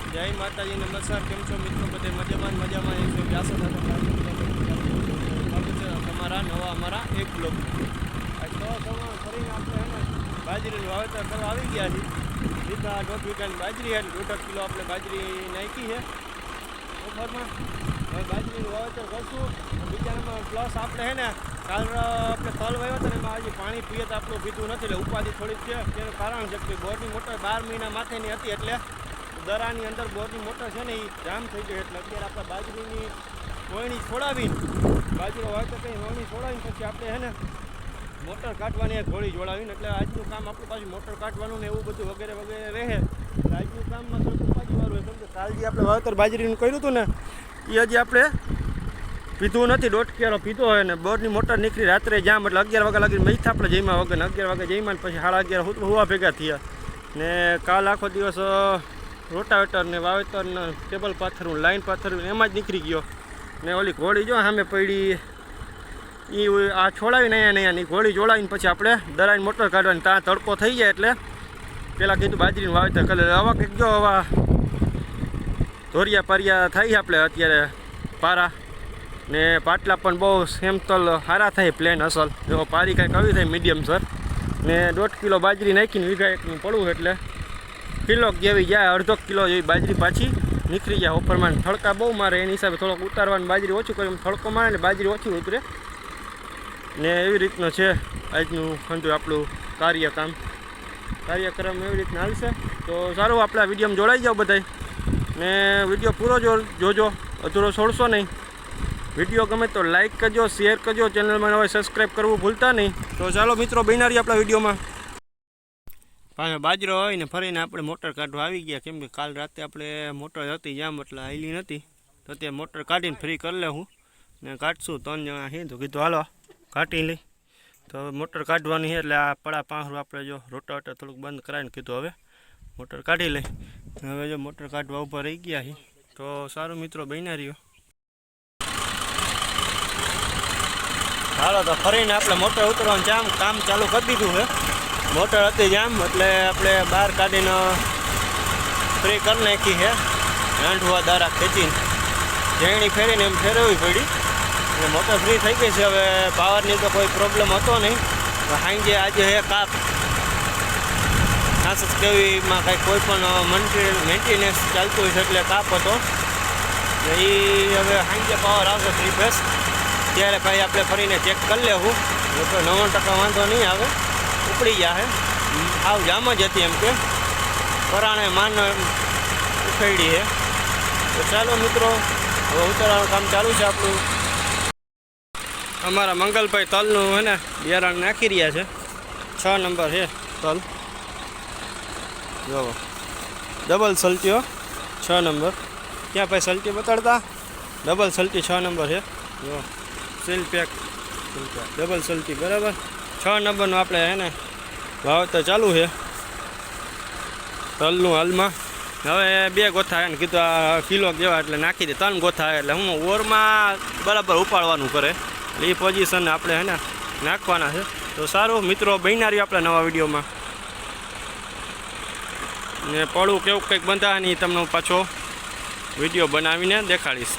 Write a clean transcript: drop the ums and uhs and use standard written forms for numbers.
જય માતાજી, નમસ્કાર. કેમ છો મિત્રો? બધે મજામાં છે. વ્યાસો તમારા નવા અમારા એક બ્લોગ આજ તો ફરીને આપણે બાજરીનું વાવેતર કરવા આવી ગયા છીએ. સીધા 1.5 વીઘાની બાજરી એટલે 1.5 કિલો આપણે બાજરી નાખી છે બપોરમાં. હવે બાજરીનું વાવેતર કરશું. બીજામાં પ્લસ આપણે કાલ આપણે તલ વાવ્યો હતો ને એમાં આજે પાણી પીએ તો આપણું પીતું નથી, એટલે ઉપાધિ થોડીક છે. તેનું કારણ છે કે બોરની મોટર 12 મહિના માથેની હતી, એટલે દરાની અંદર બોરની મોટર છે ને એ જામ થઈ ગઈ. એટલે અત્યારે આપણે બાજરીની વણણી છોડાવીને બાજરો વાવેતર કંઈ વણણી છોડાવીને પછી આપણે મોટર કાઢવાની ઘોડી જોડાવીને, એટલે આજનું કામ આપણું પાછું મોટર કાઢવાનું ને એવું બધું વગેરે વગેરે રહે. આજનું કામમાં થોડું ઉપાધિવાળું હોય, કેમ કે કાલ જે આપણે વાવેતર બાજરીનું કર્યું હતું ને એ હજી આપણે પીધું નથી. 1.5 કિલો પીધો હોય ને બોરની મોટર નીકળી રાત્રે જામ, એટલે 11 વાગ્યા લાગી મૈથા આપણે જઈમાં વગર 11 વાગે જઈમાં પછી 11:30 હુવા ભેગા થયા. ને કાલ આખો દિવસ રોટાવેટર ને વાવેતર ને ટેબલ પાથરવું, લાઈન પાથરવું એમાં જ નીકળી ગયો. ને ઓલી ઘોડી જો સામે પડી એ આ છોડાવીને અહીંયાની ઘોડી જોડાવીને પછી આપણે દરાઈને મોટર કાઢવાની. ત્યાં તડકો થઈ જાય એટલે પહેલાં કીધું બાજરીનું વાવેતર કરે. આવા કંઈક જો આવા ધોરિયા પારિયા થાય આપણે અત્યારે પારા ને પાટલા પણ બહુ સેમતલ સારા થાય, પ્લેન અસલ. જો પારી કાંઈક આવી થાય મીડિયમ સર. ને 1.5 કિલો બાજરી નાખીને વીઘા એકનું પડવું એટલે કિલો જેવી જાય, 1/2 કિલો જેવી બાજરી પાછી નીકળી જાય. ઉપરમાં થડકા બહુ મારે, એની હિસાબે થોડોક ઉતારવાની બાજરી ઓછું કર્યું, થડકો મારે ને બાજરી ઓછી ઉતરે. ને એવી રીતનું છે આજનું સમજો આપણું કાર્યક્રમ એવી રીતના હાલશે. તો સારું, આપણે આ વિડીયોમાં જોડાઈ જાઓ બધાય ને વિડીયો પૂરો જોજો, અધૂરો છોડશો નહીં. વિડીયો ગમે તો લાઇક કરજો, શેર કરજો, ચેનલમાં હવે સબસ્ક્રાઈબ કરવું ભૂલતા નહીં. તો ચાલો મિત્રો, બન્યા રહીએ આપણા વિડીયોમાં. પાછો બાજરો હોય ને ફરીને આપણે મોટર કાઢવા આવી ગયા, કેમ કે કાલ રાતે આપણે મોટર હતી જામ એટલે હાલી નથી. તો અત્યારે મોટર કાઢીને ફ્રી કરી લેવું ને કાઢશું. 3 જણા છે તો કીધું હાલો કાઢી લઈ. તો મોટર કાઢવાની છે એટલે આ પડા પાંહરું આપણે જો રોટાવેટર થોડુંક બંધ કરાવીને કીધું હવે મોટર કાઢી લઈ. હવે જો મોટર કાઢવા ઊભા રહી ગયા છે. તો સારું મિત્રો, બન્યા રહ્યો. હાલો તો ફરીને આપણે મોટર ઉતરવાનું કામ ચાલુ કરી દીધું છે. મોટર હતી જામ એટલે આપણે બહાર કાઢીને ફ્રી કરી નાખી છે. રાંધવા દારા ખેંચીને ઝેણી ફેરીને એમ ફેરવવી પડી એટલે મોટર ફ્રી થઈ ગઈ છે. હવે પાવરની તો કોઈ પ્રોબ્લેમ હતો નહીં. સાંજે આજે હે કાપ ખાસ કેવીમાં કાંઈ કોઈ પણ મેન્ટેનન્સ ચાલતું હોય છે એટલે કાપ હતો. એ હવે સાંજે પાવર આવશે 3 ફેસ ત્યારે ભાઈ આપણે ફરીને ચેક કરી લેવું. તો 90% વાંધો નહીં આવે, ઉપડી જાય. આવ જામ જ હતી એમ કે પરાણે માન ઉખેડી છે. તો ચાલો મિત્રો, હવે ઉતારવાનું કામ ચાલુ છે આપણું. અમારા મંગલભાઈ તલનું હે ને બિયારણ નાખી રહ્યા છે. 6 નંબર છે તલ, જો ડબલ સલ્ટીઓ 6 નંબર. ક્યાં ભાઈ સલ્ટી બતાડતા? ડબલ સલ્ટી 6 નંબર છે. જો સીલ પેક ડબલ સલ્ટી બરાબર. 6 નંબરનું આપણે હે ને વાવેતર ચાલુ છે તલનું હાલમાં. હવે 2 ગોથા એને કીધું આ કિલો જેવા એટલે નાખી દે. 3 ગોથા એટલે હું ઓરમાં બરાબર ઉપાડવાનું કરે એટલે એ પોઝિશન આપણે હે ને નાખવાના છે. તો સારું મિત્રો, બન્યા રહ્યો આપણે નવા વિડીયોમાં. ને પડું કેવું કંઈક બંધાવાની તમને પાછો વિડીયો બનાવીને દેખાડીશ.